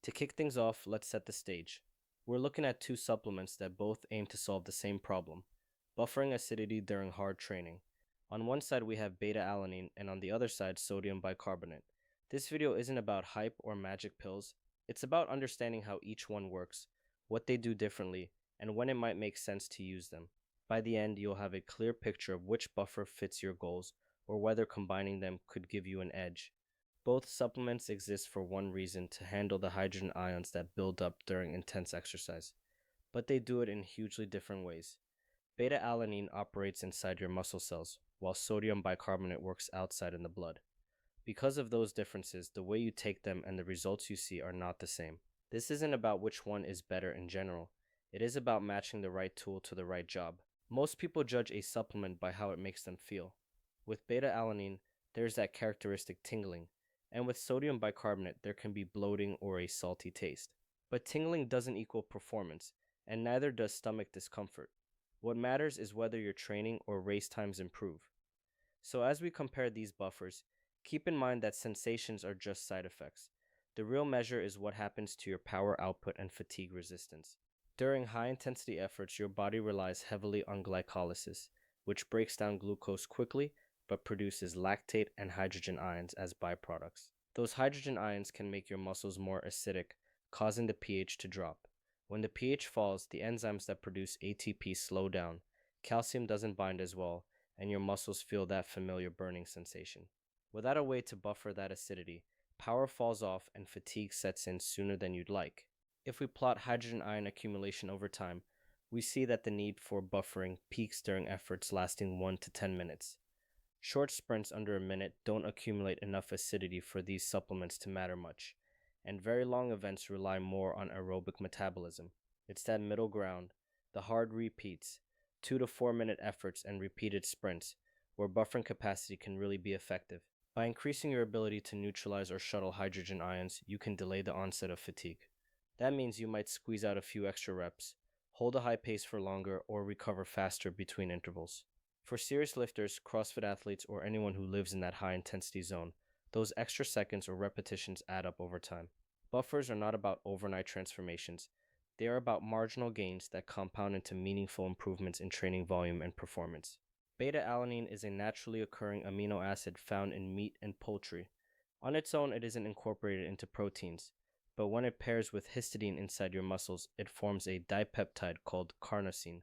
To kick things off, let's set the stage. We're looking at two supplements that both aim to solve the same problem: buffering acidity during hard training. On one side, we have beta-alanine, and on the other side, sodium bicarbonate. This video isn't about hype or magic pills, it's about understanding how each one works, what they do differently, and when it might make sense to use them. By the end, you'll have a clear picture of which buffer fits your goals, or whether combining them could give you an edge. Both supplements exist for one reason: to handle the hydrogen ions that build up during intense exercise. But they do it in hugely different ways. Beta-alanine operates inside your muscle cells, while sodium bicarbonate works outside in the blood. Because of those differences, the way you take them and the results you see are not the same. This isn't about which one is better in general. It is about matching the right tool to the right job. Most people judge a supplement by how it makes them feel. With beta-alanine, there's that characteristic tingling, and with sodium bicarbonate, there can be bloating or a salty taste. But tingling doesn't equal performance, and neither does stomach discomfort. What matters is whether your training or race times improve. So as we compare these buffers, keep in mind that sensations are just side effects. The real measure is what happens to your power output and fatigue resistance. During high-intensity efforts, your body relies heavily on glycolysis, which breaks down glucose quickly but produces lactate and hydrogen ions as byproducts. Those hydrogen ions can make your muscles more acidic, causing the pH to drop. When the pH falls, the enzymes that produce ATP slow down, calcium doesn't bind as well, and your muscles feel that familiar burning sensation. Without a way to buffer that acidity, power falls off and fatigue sets in sooner than you'd like. If we plot hydrogen ion accumulation over time, we see that the need for buffering peaks during efforts lasting 1 to 10 minutes. Short sprints under a minute don't accumulate enough acidity for these supplements to matter much, and very long events rely more on aerobic metabolism. It's that middle ground, the hard repeats, 2 to 4 minute efforts and repeated sprints, where buffering capacity can really be effective. By increasing your ability to neutralize or shuttle hydrogen ions, you can delay the onset of fatigue. That means you might squeeze out a few extra reps, hold a high pace for longer, or recover faster between intervals. For serious lifters, CrossFit athletes, or anyone who lives in that high intensity zone, those extra seconds or repetitions add up over time. Buffers are not about overnight transformations. They are about marginal gains that compound into meaningful improvements in training volume and performance. Beta-alanine is a naturally occurring amino acid found in meat and poultry. On its own, it isn't incorporated into proteins, but when it pairs with histidine inside your muscles, it forms a dipeptide called carnosine.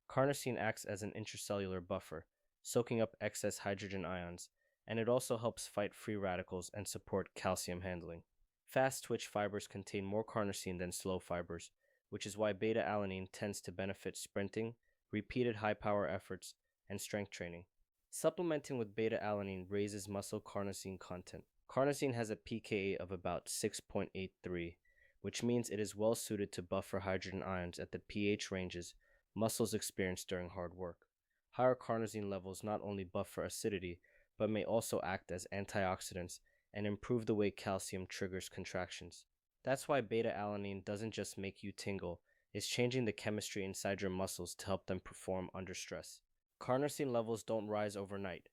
Carnosine acts as an intracellular buffer, soaking up excess hydrogen ions, and it also helps fight free radicals and support calcium handling. Fast twitch fibers contain more carnosine than slow fibers, which is why beta-alanine tends to benefit sprinting, repeated high-power efforts, and strength training. Supplementing with beta-alanine raises muscle carnosine content. Carnosine has a pKa of about 6.83, which means it is well suited to buffer hydrogen ions at the pH ranges muscles experience during hard work. Higher carnosine levels not only buffer acidity, but may also act as antioxidants and improve the way calcium triggers contractions. That's why beta-alanine doesn't just make you tingle, it's changing the chemistry inside your muscles to help them perform under stress. Carnosine levels don't rise overnight.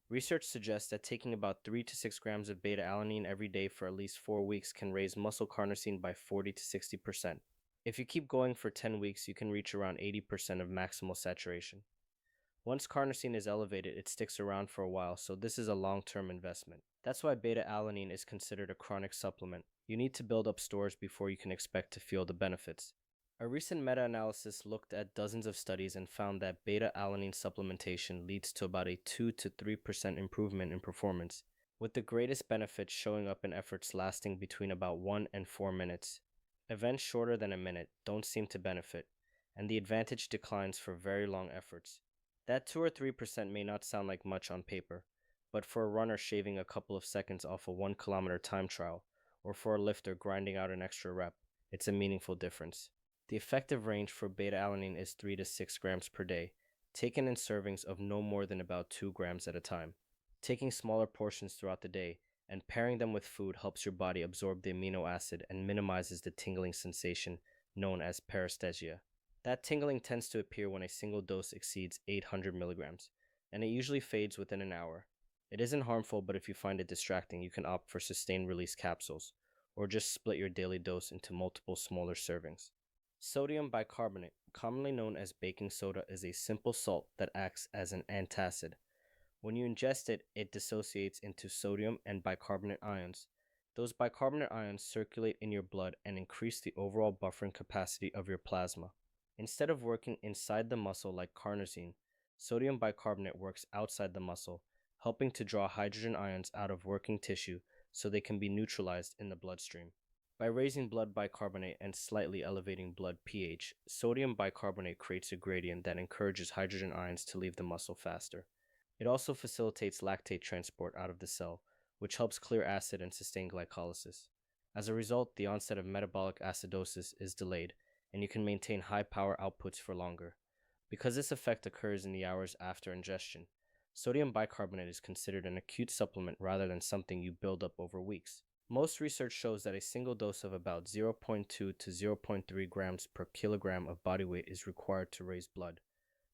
Research suggests that taking about 3 to 6 grams of beta-alanine every day for at least 4 weeks can raise muscle carnosine by 40 to 60%. If you keep going for 10 weeks, you can reach around 80% of maximal saturation. Once carnosine is elevated, it sticks around for a while, so this is a long-term investment. That's why beta-alanine is considered a chronic supplement. You need to build up stores before you can expect to feel the benefits. A recent meta-analysis looked at dozens of studies and found that beta-alanine supplementation leads to about a 2 to 3% improvement in performance, with the greatest benefits showing up in efforts lasting between about 1 and 4 minutes. Events shorter than a minute don't seem to benefit, and the advantage declines for very long efforts. That 2 or 3% may not sound like much on paper, but for a runner shaving a couple of seconds off a 1 kilometer time trial, or for a lifter grinding out an extra rep, it's a meaningful difference. The effective range for beta-alanine is 3 to 6 grams per day, taken in servings of no more than about 2 grams at a time. Taking smaller portions throughout the day and pairing them with food helps your body absorb the amino acid and minimizes the tingling sensation known as paresthesia. That tingling tends to appear when a single dose exceeds 800 milligrams, and it usually fades within an hour. It isn't harmful, but if you find it distracting, you can opt for sustained release capsules, or just split your daily dose into multiple smaller servings. Sodium bicarbonate, commonly known as baking soda, is a simple salt that acts as an antacid. When you ingest it, it dissociates into sodium and bicarbonate ions. Those bicarbonate ions circulate in your blood and increase the overall buffering capacity of your plasma. Instead of working inside the muscle like carnosine, sodium bicarbonate works outside the muscle, helping to draw hydrogen ions out of working tissue so they can be neutralized in the bloodstream. By raising blood bicarbonate and slightly elevating blood pH, sodium bicarbonate creates a gradient that encourages hydrogen ions to leave the muscle faster. It also facilitates lactate transport out of the cell, which helps clear acid and sustain glycolysis. As a result, the onset of metabolic acidosis is delayed, and you can maintain high power outputs for longer. Because this effect occurs in the hours after ingestion, sodium bicarbonate is considered an acute supplement rather than something you build up over weeks. Most research shows that a single dose of about 0.2 to 0.3 grams per kilogram of body weight is required to raise blood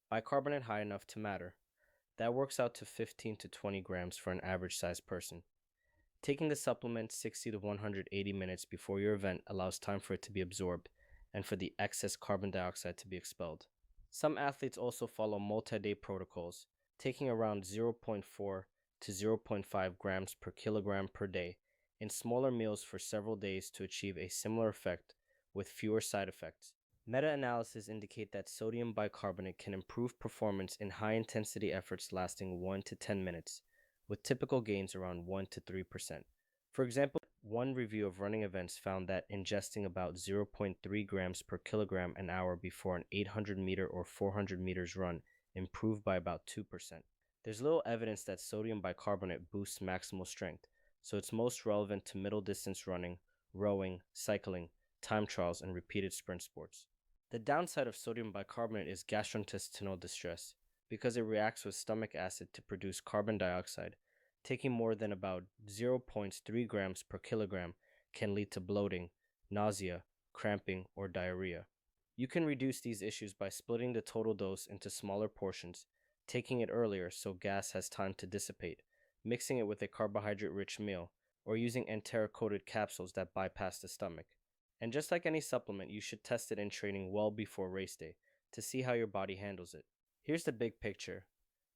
bicarbonate high enough to matter. That works out to 15 to 20 grams for an average sized person. Taking the supplement 60 to 180 minutes before your event allows time for it to be absorbed and for the excess carbon dioxide to be expelled. Some athletes also follow multi-day protocols, taking around 0.4 to 0.5 grams per kilogram per day in smaller meals for several days to achieve a similar effect with fewer side effects. Meta-analyses indicate that sodium bicarbonate can improve performance in high-intensity efforts lasting 1 to 10 minutes, with typical gains around 1 to 3%. For example, one review of running events found that ingesting about 0.3 grams per kilogram an hour before an 800-meter or 400 meters run improved by about 2%. There's little evidence that sodium bicarbonate boosts maximal strength, so it's most relevant to middle-distance running, rowing, cycling, time trials, and repeated sprint sports. The downside of sodium bicarbonate is gastrointestinal distress, because it reacts with stomach acid to produce carbon dioxide. Taking more than about 0.3 grams per kilogram can lead to bloating, nausea, cramping, or diarrhea. You can reduce these issues by splitting the total dose into smaller portions, taking it earlier so gas has time to dissipate, mixing it with a carbohydrate-rich meal, or using enteric-coated capsules that bypass the stomach. And just like any supplement, you should test it in training well before race day to see how your body handles it. Here's the big picture.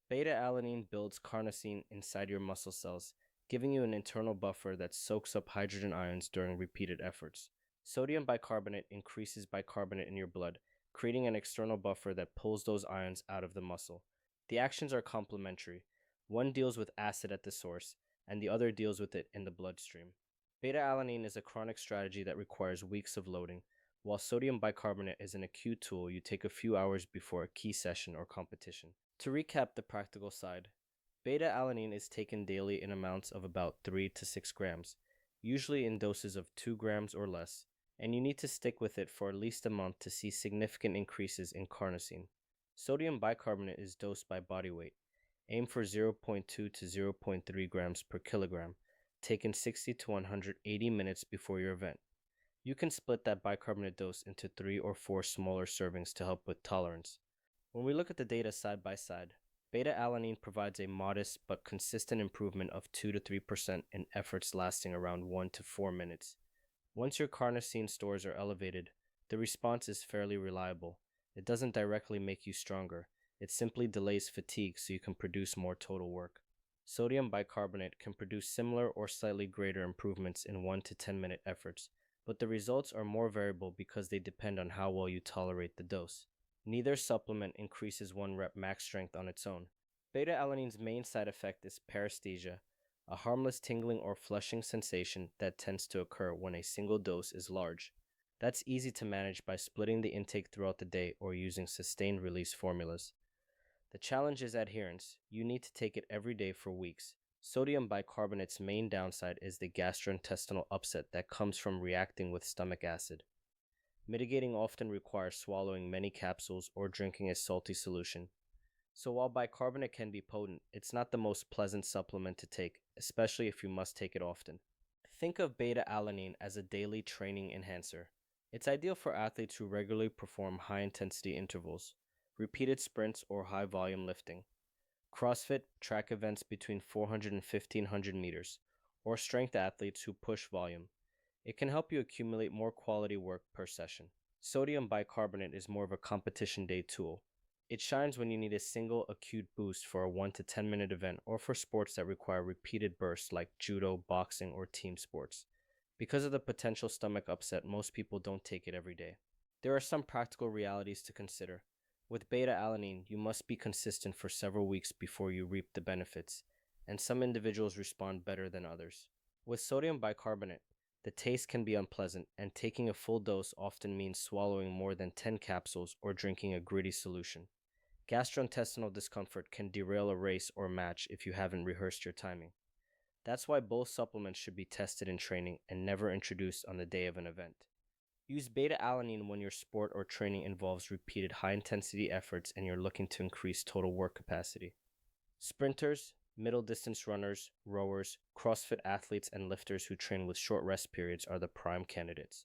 Beta-alanine builds carnosine inside your muscle cells, giving you an internal buffer that soaks up hydrogen ions during repeated efforts. Sodium bicarbonate increases bicarbonate in your blood, creating an external buffer that pulls those ions out of the muscle. The actions are complementary. One deals with acid at the source, and the other deals with it in the bloodstream. Beta-alanine is a chronic strategy that requires weeks of loading, while sodium bicarbonate is an acute tool you take a few hours before a key session or competition. To recap the practical side, beta-alanine is taken daily in amounts of about 3 to 6 grams, usually in doses of 2 grams or less, and you need to stick with it for at least a month to see significant increases in carnosine. Sodium bicarbonate is dosed by body weight. Aim for 0.2 to 0.3 grams per kilogram, taken 60 to 180 minutes before your event. You can split that bicarbonate dose into 3 or 4 smaller servings to help with tolerance. When we look at the data side by side, beta-alanine provides a modest but consistent improvement of 2 to 3% in efforts lasting around 1 to 4 minutes. Once your carnosine stores are elevated, the response is fairly reliable. It doesn't directly make you stronger. It simply delays fatigue so you can produce more total work. Sodium bicarbonate can produce similar or slightly greater improvements in 1 to 10 minute efforts, but the results are more variable because they depend on how well you tolerate the dose. Neither supplement increases 1 rep max strength on its own. Beta-alanine's main side effect is paresthesia, a harmless tingling or flushing sensation that tends to occur when a single dose is large. That's easy to manage by splitting the intake throughout the day or using sustained release formulas. The challenge is adherence. You need to take it every day for weeks. Sodium bicarbonate's main downside is the gastrointestinal upset that comes from reacting with stomach acid. Mitigating often requires swallowing many capsules or drinking a salty solution. So while bicarbonate can be potent, it's not the most pleasant supplement to take, especially if you must take it often. Think of beta-alanine as a daily training enhancer. It's ideal for athletes who regularly perform high-intensity intervals, repeated sprints, or high-volume lifting, CrossFit, track events between 400 and 1500 meters, or strength athletes who push volume. It can help you accumulate more quality work per session. Sodium bicarbonate is more of a competition day tool. It shines when you need a single acute boost for a 1 to 10 minute event or for sports that require repeated bursts like judo, boxing, or team sports. Because of the potential stomach upset, most people don't take it every day. There are some practical realities to consider. With beta-alanine, you must be consistent for several weeks before you reap the benefits, and some individuals respond better than others. With sodium bicarbonate, the taste can be unpleasant, and taking a full dose often means swallowing more than 10 capsules or drinking a gritty solution. Gastrointestinal discomfort can derail a race or match if you haven't rehearsed your timing. That's why both supplements should be tested in training and never introduced on the day of an event. Use beta-alanine when your sport or training involves repeated high-intensity efforts and you're looking to increase total work capacity. Sprinters, middle distance runners, rowers, CrossFit athletes, and lifters who train with short rest periods are the prime candidates.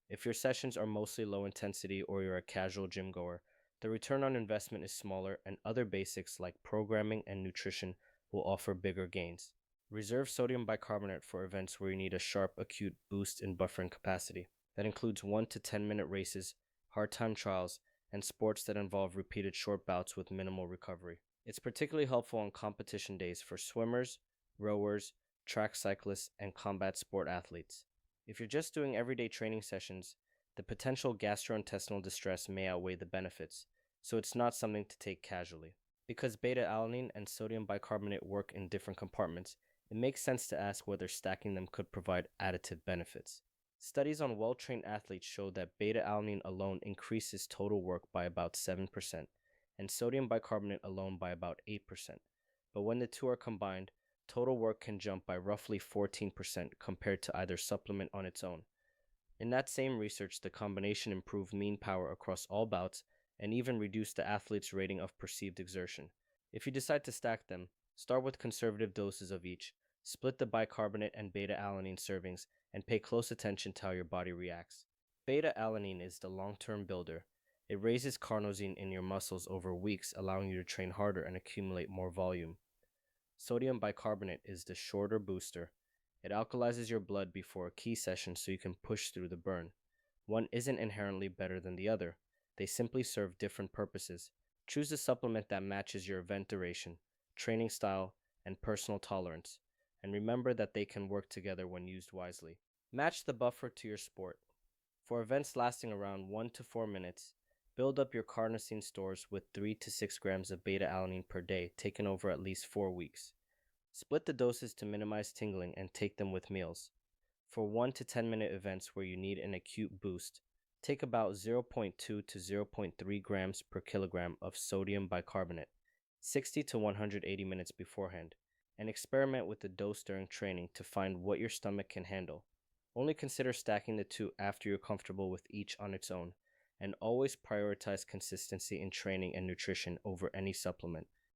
If your sessions are mostly low intensity or you're a casual gym goer, the return on investment is smaller and other basics like programming and nutrition will offer bigger gains. Reserve sodium bicarbonate for events where you need a sharp, acute boost in buffering capacity. That includes 1 to 10 minute races, hard time trials, and sports that involve repeated short bouts with minimal recovery. It's particularly helpful on competition days for swimmers, rowers, track cyclists, and combat sport athletes. If you're just doing everyday training sessions, the potential gastrointestinal distress may outweigh the benefits, so it's not something to take casually. Because beta-alanine and sodium bicarbonate work in different compartments, it makes sense to ask whether stacking them could provide additive benefits. Studies on well-trained athletes show that beta-alanine alone increases total work by about 7%, and sodium bicarbonate alone by about 8%. But when the two are combined, total work can jump by roughly 14% compared to either supplement on its own. In that same research, the combination improved mean power across all bouts and even reduced the athlete's rating of perceived exertion. If you decide to stack them, start with conservative doses of each, split the bicarbonate and beta-alanine servings, and pay close attention to how your body reacts. Beta-alanine is the long-term builder. It raises carnosine in your muscles over weeks, allowing you to train harder and accumulate more volume. Sodium bicarbonate is the shorter booster. It alkalizes your blood before a key session so you can push through the burn. One isn't inherently better than the other. They simply serve different purposes. Choose a supplement that matches your event duration, training style, and personal tolerance. And remember that they can work together when used wisely. Match the buffer to your sport. For events lasting around 1 to 4 minutes, build up your carnosine stores with 3 to 6 grams of beta-alanine per day taken over at least 4 weeks. Split the doses to minimize tingling and take them with meals. For 1 to 10 minute events where you need an acute boost, take about 0.2 to 0.3 grams per kilogram of sodium bicarbonate, 60 to 180 minutes beforehand, and experiment with the dose during training to find what your stomach can handle. Only consider stacking the two after you're comfortable with each on its own, and always prioritize consistency in training and nutrition over any supplement.